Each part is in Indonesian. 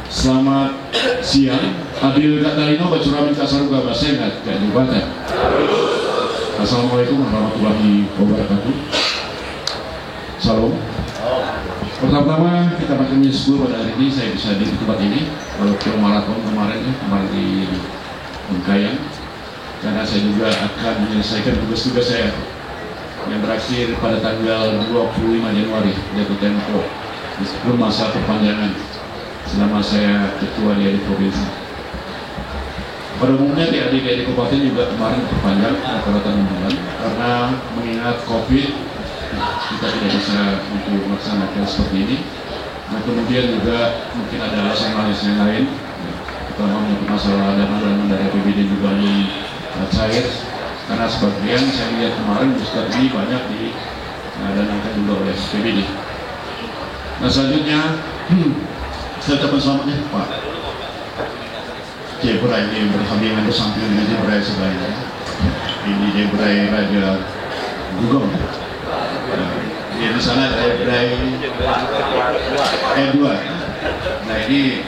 Selamat siang. Adil Kak Dalino Bacuramin Kak Saruga Basengat Kak Jubatan. Assalamualaikum warahmatullahi wabarakatuh. Salam. Pertama-tama kita makin bersyukur pada hari ini saya bisa di tempat ini walaupun maraton kemarin di Bengkayang, karena saya juga akan menyelesaikan tugas-tugas saya yang berakhir pada tanggal 25 Januari jatuh tempo meskipun masa perpanjangan selama saya ketua di provinsi. Pada umumnya di adik-adik kabupaten juga kemarin perpanjang rata-rata 6 bulan karena mengingat COVID kita tidak bisa untuk melaksanakan seperti ini. Nah kemudian juga mungkin ada alasan yang lain, terutama untuk masalah dana dari APBD juga belum cair, karena sebagian saya lihat kemarin booster ini banyak didanakan juga oleh APBD. Nah selanjutnya saya ucapkan selamatnya Pak Jebrai ini bersampingan dengan Jebrai sebelahnya. Ini Jebrai Raja Gugong. Di sana ada Jebrai E2. Nah ini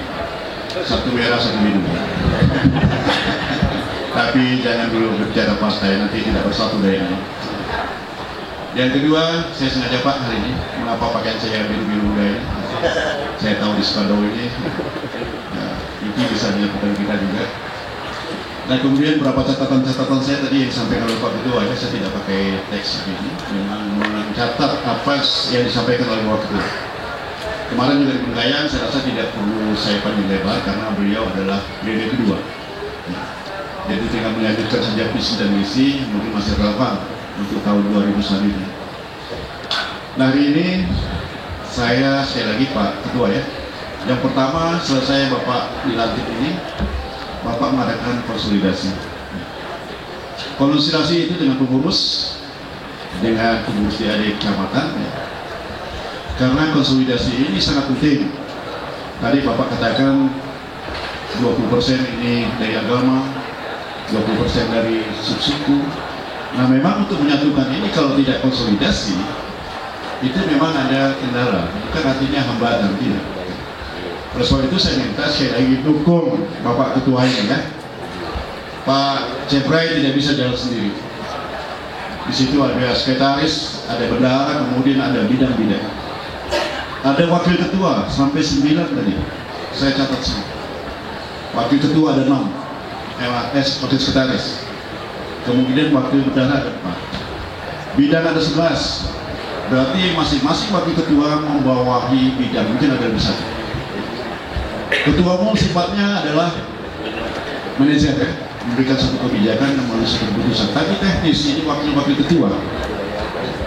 satu merah satu biru. Tapi jangan dulu berbicara partai, nanti tidak bersatu dayanya. Yang kedua, saya sengaja Pak hari ini mengapa pakaian saya biru-biru gaya. Saya tahu di Sukado ini bisa dilakukan kita juga. Dan kemudian beberapa catatan-catatan saya tadi yang disampaikan oleh Pak Ketua, saya tidak pakai teks ini, memang mencatat apa yang disampaikan oleh Pak Ketua. Kemarin juga di Bengkayang, saya rasa tidak perlu saya panjang lebar karena beliau adalah periode kedua. Jadi tinggal melanjutkan saja visi dan misi, mungkin masih relevan untuk tahun 2000 selanjutnya. Nah hari ini saya sekali lagi Pak Ketua ya. Yang pertama selesai Bapak dilantik ini, Bapak mengadakan konsolidasi. Konsolidasi itu dengan pengurus DAD kecamatan ya. Karena konsolidasi ini sangat penting. Tadi Bapak katakan 20% ini dari agama, 20% dari subsuku. Nah memang untuk menyatukan ini kalau tidak konsolidasi itu memang ada kendala, bukan artinya hambatan, tidak. Oleh sebab itu saya minta sekali lagi dukung Bapak Ketua ini ya. Pak Jebrai tidak bisa jalan sendiri. Di situ ada sekretaris, ada bendahara, kemudian ada bidang-bidang. Ada wakil ketua sampai 9 tadi. Saya catat sih. Wakil ketua ada 6. Wakil sekretaris. Kemudian wakil bendahara ada 4. Bidang ada 11. Berarti masing-masing wakil ketua membawahi bidang, mungkin ada lebih satu. Ketua umum sifatnya adalah manajer ya, memberikan satu kebijakan dan menulis satu keputusan. Tapi teknis ini wakil-wakil ketua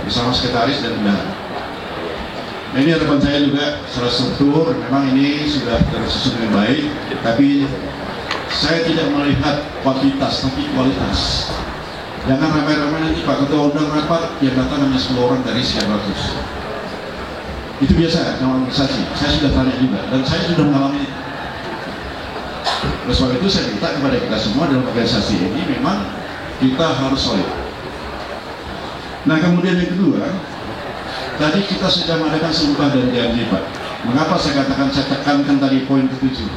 bersama sekretaris dan bendahara. Nah ini harapan saya juga secara struktur, memang ini sudah tersusun dengan baik, tapi saya tidak melihat kuantitas tapi kualitas. Jangan ramai-ramai nanti Pak Ketua undang rapat yang datang hanya 10 orang dari sekian ratus. Itu biasa dalam organisasi. Saya sudah tanya juga dan saya sudah mengalami itu. Oleh sebab itu saya minta kepada kita semua dalam organisasi ini memang kita harus solid. Nah kemudian yang kedua, tadi kita sudah mengadakan sumpah dan janji Pak. Mengapa saya katakan, saya tekankan tadi poin ke-7,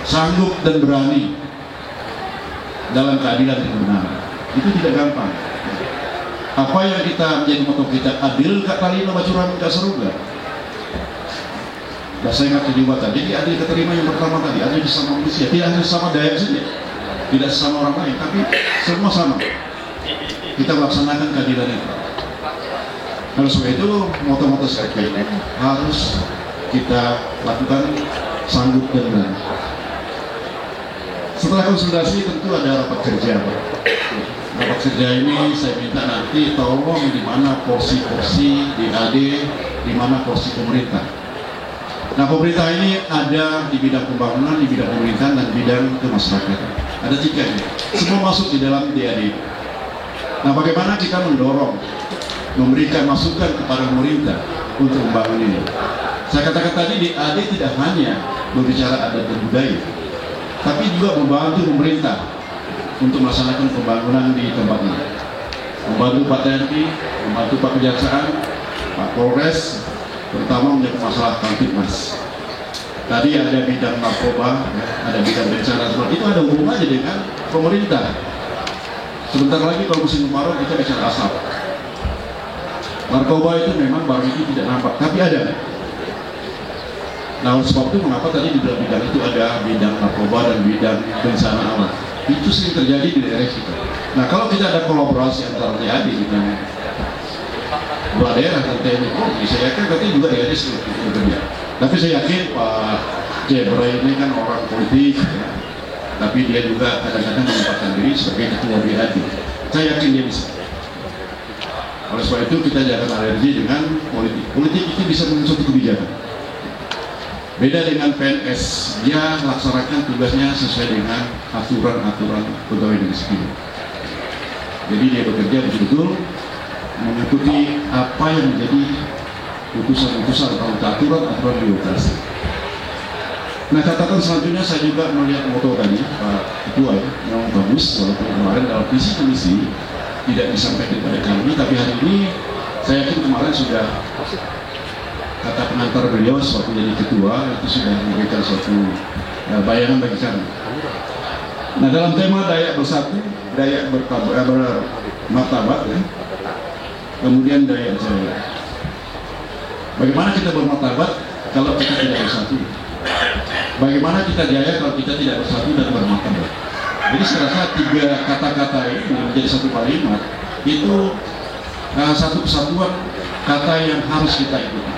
sanggup dan berani dalam keadilan dan kebenaran. Itu tidak gampang. Apa yang kita menjadi moto kita, adil Kak Dalino Bacuramin Kak Saruga. Saya ingat kejiwatan. Jadi adil keterima yang pertama tadi, adil sesama manusia, tidak hanya sama Dayak saja, tidak sesama orang lain, tapi semua sama. Kita melaksanakan keadilan itu. Kalau sebab itu moto-moto seperti ini harus kita lakukan sanggup dan berani. Setelah konsultasi tentu ada rapat kerja. Rapat kerja ini saya minta nanti tolong di mana porsi-porsi DAD, di mana porsi pemerintah. Nah pemerintah ini ada di bidang pembangunan, di bidang pemerintahan, dan bidang kemasyarakatan. Ada 3 ini. Semua masuk di dalam DAD. Nah bagaimana kita mendorong, memberikan masukan kepada pemerintah untuk membangun ini. Saya katakan tadi DAD tidak hanya berbicara adat dan budaya, tapi juga membantu pemerintah untuk melaksanakan pembangunan di tempat ini. Membantu Pak TNI, membantu Pak Kejaksaan, Pak Polres, terutama menyangkut masalah Kamtipmas. Tadi ada bidang narkoba, ya, ada bidang bencana, itu ada hubungannya dengan pemerintah. Sebentar lagi kalau musim kemarau kita bicara asap. Narkoba itu memang baru itu tidak nampak, tapi ada. Nah, oleh sebab itu mengapa tadi di dalam bidang itu ada bidang narkoba dan bidang bencana alam. Itu sering terjadi di daerah kita. Nah, kalau kita ada kolaborasi antara TAD dengan dua daerah dan TNI Polri, saya yakin nanti juga TAD seperti itu bekerja. Tapi saya yakin Pak Jebra ini kan orang politik, ya. Tapi dia juga kadang-kadang menempatkan diri sebagai ketua BAD. Saya yakin dia bisa. Oleh sebab itu kita jangan alergi dengan politik. Politik itu bisa menentukan suatu kebijakan. Beda dengan PNS, dia melaksanakan tugasnya sesuai dengan aturan-aturan pegawai negeri sipil. Jadi dia bekerja betul-betul mengikuti apa yang menjadi putusan-putusan atau aturan-aturan birokrasi. Nah, catatan selanjutnya saya juga melihat moto tadi Pak Ketua ya, memang bagus walaupun kemarin dalam visi komisi tidak disampaikan pada kami, tapi hari ini saya yakin kemarin sudah kata pengantar beliau waktu jadi ketua itu sudah memberikan suatu bayangan bagi kami. Nah, dalam tema Dayak Bersatu, Dayak Bermartabat ya, kemudian Dayak Jaya. Bagaimana kita bermartabat kalau kita tidak bersatu? Bagaimana kita jaya kalau kita tidak bersatu dan bermartabat? Jadi saya rasa tiga kata-kata ini menjadi satu kalimat itu satu kesatuan kata yang harus kita ikuti.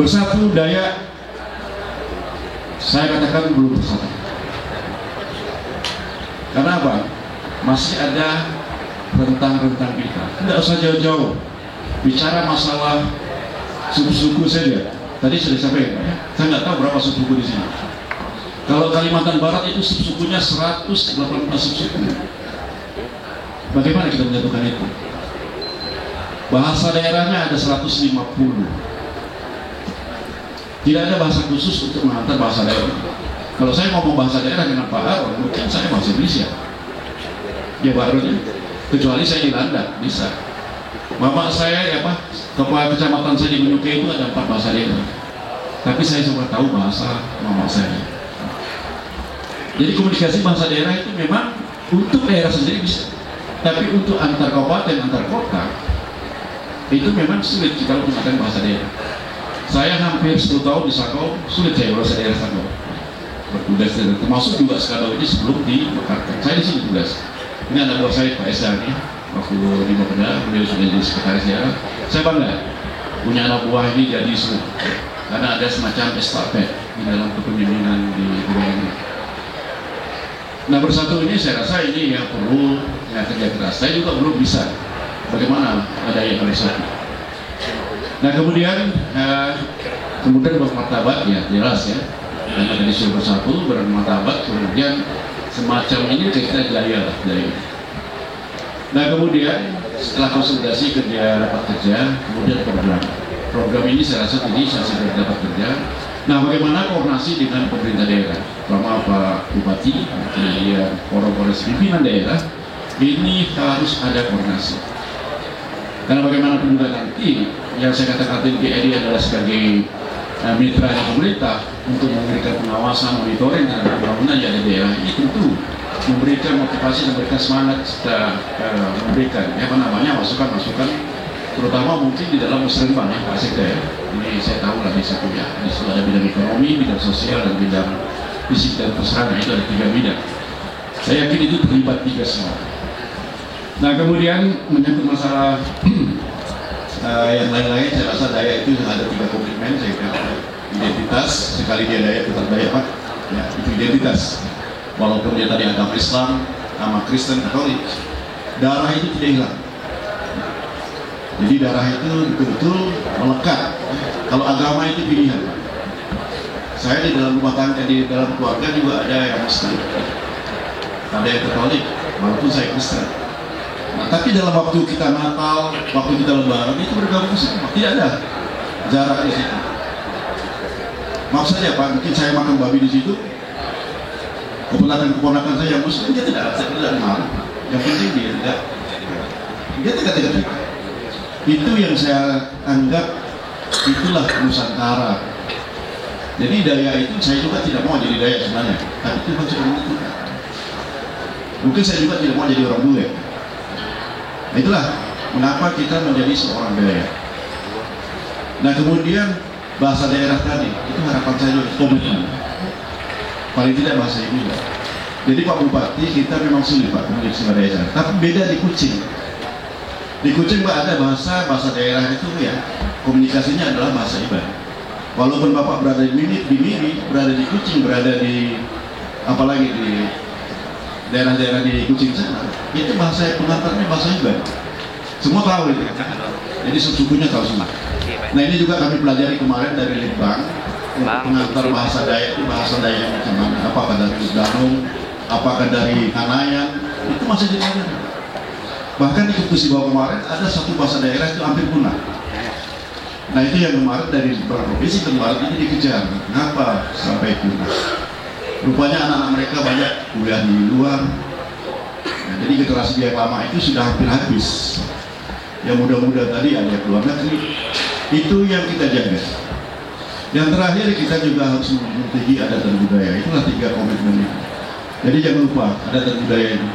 Bersatu Dayak, saya katakan belum bersatu. Karena apa? Masih ada rentang-rentang kita. Tidak usah jauh-jauh bicara masalah suku-suku saja. Tadi sudah disampaikan, ya? Saya nggak tahu berapa suku-suku di sini. Kalau Kalimantan Barat itu suku-sukunya 118 suku. Bagaimana kita menyatukan itu? Bahasa daerahnya ada 150. Tidak ada bahasa khusus untuk mengantar bahasa daerah. Kalau saya ngomong bahasa daerah dengan Pak Harun, mungkin saya bahasa Indonesia. Ya Pak Harun, kecuali saya di Landak, bisa. Bapak saya ya Pak, kepala kecamatan saya di Menyukai itu ada 4 bahasa daerah. Tapi saya sempat tahu bahasa mama saya. Jadi komunikasi bahasa daerah itu memang untuk daerah sendiri bisa. Tapi untuk antar kabupaten, antar kota, itu memang sulit jika menggunakan bahasa daerah. Saya hampir 10 tahun di Sakau, sulit saya bahasa daerah Sakau. Bertugas dan termasuk juga Sakau ini sebelum dimekarkan. Saya di sini tugas. Ini anak buah saya Pak Esdani. Waktu di Bapeda, beliau sudah jadi sekretaris daerah. Saya bangga punya anak buah ini jadi semua, karena ada semacam estafet di dalam kepemimpinan di wilayah ini. Nah, bersatu ini saya rasa ini yang perlu kerja keras. Saya juga belum bisa bagaimana ada yang bersatu. Nah, kemudian bermartabat ya jelas ya. Dan tadi sudah bersatu bermartabat, kemudian semacam ini kita jaya lah jaya. Nah, kemudian setelah konsultasi rapat kerja, kemudian program ini saya rasa tadi saya sudah dapat kerja. Nah, bagaimana koordinasi dengan pemerintah daerah, terutama Pak Bupati, kemudian Polres pimpinan daerah, ini harus ada koordinasi. Karena bagaimanapun juga nanti yang saya katakan tadi BRI adalah sebagai mitra pemerintah untuk memberikan pengawasan, monitoring terhadap pembangunan yang ada di daerah ini, tentu memberikan motivasi, memberikan semangat, memberikan masukan-masukan, terutama mungkin di dalam musrenbang ya Pak Sekda ya. Ini saya tahu lah di situ ya. Di situ ada bidang ekonomi, bidang sosial, dan bidang fisik dan perserana. Itu ada 3 bidang. Saya yakin itu terlibat 3 semua. Nah, kemudian menyangkut masalah yang lain-lain, saya rasa Dayak itu ada 3 komitmen. Saya kira identitas, sekali dia Dayak tetap Dayak Pak. Ya, itu identitas. Walaupun dia tadi agama Islam, agama Kristen, Katolik, darah itu tidak hilang. Jadi darah itu betul-betul melekat. Kalau agama itu pilihan. Saya di dalam rumah tangga, di dalam keluarga juga ada yang Muslim, ada yang Katolik, walaupun saya Kristen. Nah, tapi dalam waktu kita Natal, waktu kita Lebaran itu bergabung semua, tidak ada jarak di situ. Maaf saja Pak, mungkin saya makan babi di situ. Keponakan saya yang Muslim, dia tidak marah. Yang penting dia tidak. Itu yang saya anggap itulah Nusantara. Jadi daya itu saya juga tidak mau jadi daya sebenarnya, tapi Tuhan sudah menentukan. Mungkin saya juga tidak mau jadi orang bule. Nah, itulah mengapa kita menjadi seorang daya. Nah kemudian bahasa daerah tadi, itu harapan saya juga komitmen. Paling tidak bahasa ibu juga. Jadi Pak Bupati kita memang sulit Pak menjadi sebuah daerah, tapi beda di Kucing. Di Kucing Pak ada bahasa daerah itu ya komunikasinya adalah bahasa ibadah. Walaupun Bapak berada di Miri, berada di Kucing, berada di apalagi di daerah-daerah di Kucing sana, itu bahasa pengantarnya bahasa ibadah. Semua tahu itu. Jadi sukunya tahu semua. Nah ini juga kami pelajari kemarin dari Litbang untuk pengantar bahasa Dayak itu bahasa Dayak macam mana? Apakah dari Danung, apakah dari Kanayan, itu masih dipelajari. Bahkan di Kutusi Bawah kemarin ada satu bahasa daerah itu hampir punah. Nah itu yang kemarin dari beberapa provinsi kemarin ini dikejar. Kenapa sampai punah? Rupanya anak-anak mereka banyak kuliah di luar. Nah, jadi generasi yang lama itu sudah hampir habis. Yang muda-muda tadi ada yang keluar negeri. Itu yang kita jaga. Yang terakhir kita juga harus memiliki adat dan budaya. Itulah 3 komitmen itu. Jadi jangan lupa adat dan budaya ini.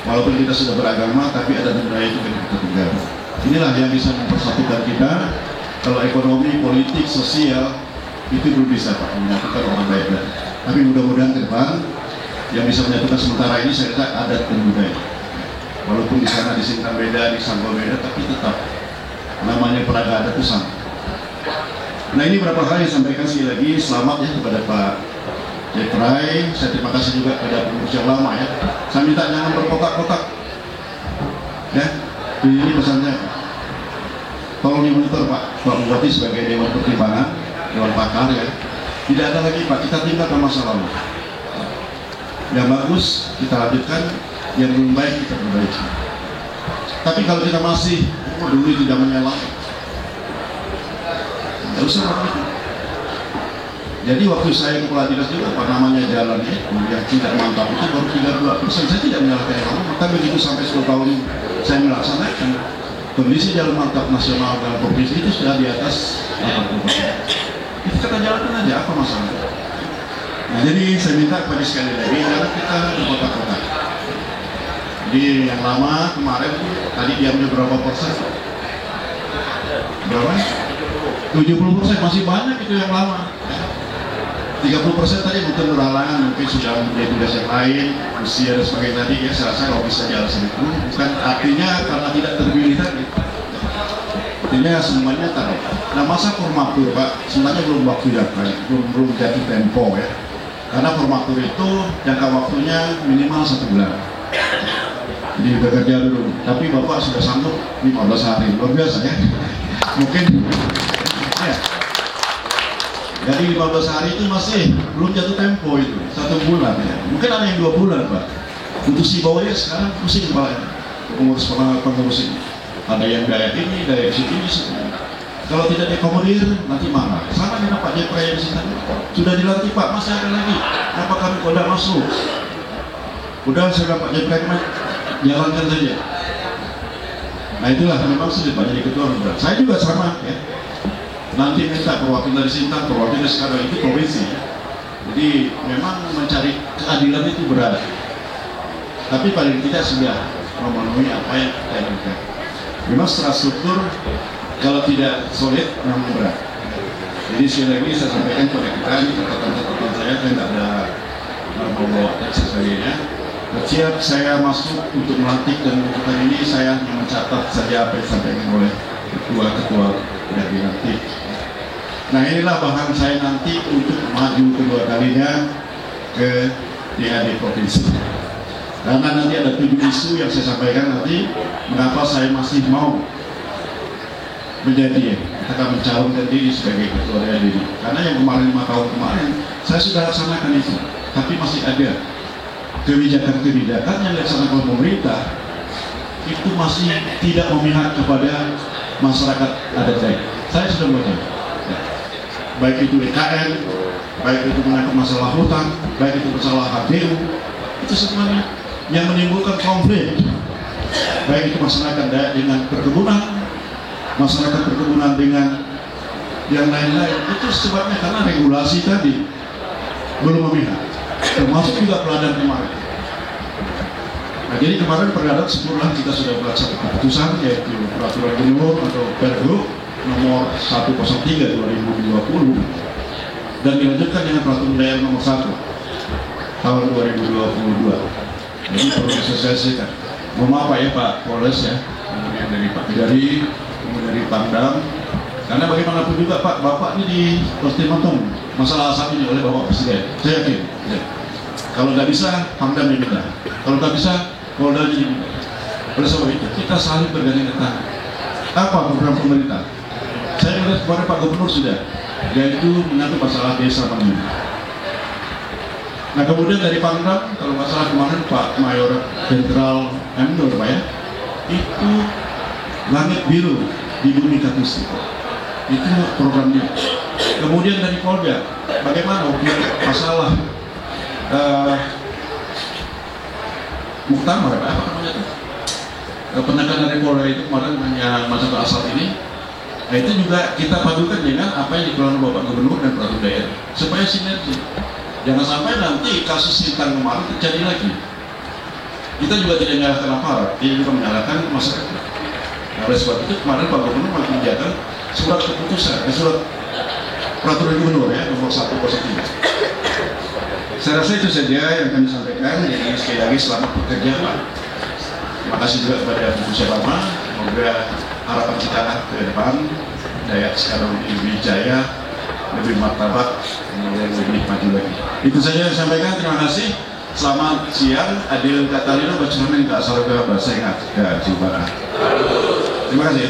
Walaupun kita sudah beragama, tapi adat dan budaya itu kita pegang. Inilah yang bisa mempersatukan kita. Kalau ekonomi, politik, sosial itu belum bisa Pak menyatukan orang baik. Tapi mudah-mudahan ke depan yang bisa menyatukan sementara ini saya kira adat dan budaya. Walaupun di sana di Sintang beda, di Sanggo beda, tapi tetap namanya peraga adat itu sama. Nah ini beberapa kali sampaikan sekali lagi selamat ya kepada Pak Jeprai. Saya terima kasih juga kepada pengurus yang lama ya. Saya minta jangan berkotak-kotak ya. Ini pesannya. Tolong dimonitor Pak Bupati sebagai Dewan Pertimbangan, Dewan Pakar ya. Tidak ada lagi Pak, kita tinggalkan masa lalu. Yang bagus kita lanjutkan, yang belum baik kita perbaiki. Tapi kalau kita masih dulu tidak menyala, tidak usah begitu. Jadi waktu saya kepala dinas juga apa namanya jalan itu yang tidak mantap itu baru 32%. Saya tidak menyalahkan yang lama, tapi begitu sampai 10 tahun saya melaksanakan, kondisi jalan mantap nasional dan provinsi itu sudah di atas 80%. Itu kita jalankan aja, apa masalahnya? Nah jadi saya minta kepada sekali lagi karena kita di kota-kota. Jadi yang lama kemarin tadi diambil berapa persen? Berapa? 70% masih banyak itu yang lama. 30% tadi mungkin berhalangan, mungkin sudah menjadi tugas yang lain, usia dan sebagainya tadi ya saya rasa kalau bisa jalan segitu bukan artinya karena tidak terpilih tadi. Artinya semuanya tahu. Nah masa formatur Pak sebenarnya belum waktu yang baik, belum jatuh tempo ya. Karena formatur itu jangka waktunya minimal 1 bulan. Jadi bekerja dulu. Tapi Bapak sudah sanggup 15 hari, luar biasa ya. Mungkin ya. Jadi 15 hari itu masih belum jatuh tempo itu, 1 bulan ya. Mungkin ada yang 2 bulan Pak. Untuk si bawahnya sekarang pusing kepalanya. Pengurus ini. Ada yang daya ini, daya sini. Kalau tidak dikomodir nanti marah. Sama dengan Pak Jepra yang sini sudah dilantik Pak, masih ada lagi. Apa kami tidak masuk? Udah saya bilang Pak Jepra jalankan saja. Nah itulah memang sulit Pak jadi ketua berat. Saya juga sama ya. Nanti minta perwakilan dari Sintang, perwakilan sekarang itu provinsi. Jadi memang mencari keadilan itu berat. Tapi paling tidak sudah memenuhi apa yang kita inginkan. Memang secara struktur kalau tidak solid memang berat. Jadi sekali lagi saya sampaikan kepada kita ini catatan saya tidak ada bawa teks sebagainya. Setiap saya masuk untuk melantik dan menentukan ini saya mencatat saja apa yang disampaikan oleh ketua-ketua yang dilantik. Nah inilah bahan saya nanti untuk maju kedua kalinya ke DAD Provinsi. Karena nanti ada 7 isu yang saya sampaikan nanti mengapa saya masih mau menjadi akan mencalonkan diri sebagai ketua DAD ini. Karena yang kemarin 5 tahun kemarin saya sudah laksanakan itu, tapi masih ada kebijakan-kebijakan yang dilaksanakan pemerintah itu masih tidak memihak kepada masyarakat adat Dayak. Saya sudah membaca. Baik itu EKN, baik itu menyangkut masalah hutan, baik itu masalah HGU, itu semuanya yang menimbulkan konflik. Baik itu masyarakat Dayak dengan perkebunan, masyarakat perkebunan dengan yang lain-lain. Itu sebabnya karena regulasi tadi belum memihak, termasuk juga peladan kemarin. Nah, jadi kemarin peradaban sepuluh kita sudah buat satu keputusan, yaitu peraturan gubernur atau Pergub nomor 103 2020 dan dilanjutkan dengan peraturan daerah nomor 1 tahun 2022. Jadi perlu disosialisasikan. Mohon maaf ya Pak Polres ya, kemudian dari Pak Bidari, kemudian dari Pangdam, karena bagaimanapun juga Pak, Bapak ini ultimatum masalah asap ini oleh Bapak Presiden. Saya yakin. Ya. Kalau nggak bisa, Pangdam diminta. Kalau nggak bisa, Polda diminta. Oleh sebab itu, kita saling bergandengan tangan. Apa program pemerintah? Saya melihat kemarin Pak Gubernur sudah, yaitu mengatur masalah desa mandiri. Nah kemudian dari Pangdam, kalau nggak salah kemarin Pak Mayor Jenderal Endor Pak ya, itu langit biru di bumi Katusi. Itu programnya. Kemudian dari Polda, bagaimana masalah muktamar apa namanya itu? Penekanan dari Polda itu kemarin hanya masalah asal ini. Nah itu juga kita padukan dengan apa yang dikeluarkan Bapak Gubernur dan peraturan daerah supaya sinergi. Jangan sampai nanti kasus Sintang kemarin terjadi lagi. Kita juga tidak menyalahkan aparat, kita juga menyalahkan masyarakat. Nah, oleh sebab itu kemarin Pak Gubernur malah menjaga surat keputusan, surat peraturan gubernur ya nomor 103. Saya rasa itu saja yang kami sampaikan. Jadi sekali lagi selamat bekerja Pak. Terima kasih juga kepada Bu Syabama. Semoga harapan kita ke depan Dayak sekarang lebih jaya, lebih martabat, kemudian lebih maju lagi. Itu saja yang saya sampaikan. Terima kasih. Selamat siang. Adil Katalino bercermin ke asal ke bahasa ingat ke Jum'at. Terima kasih.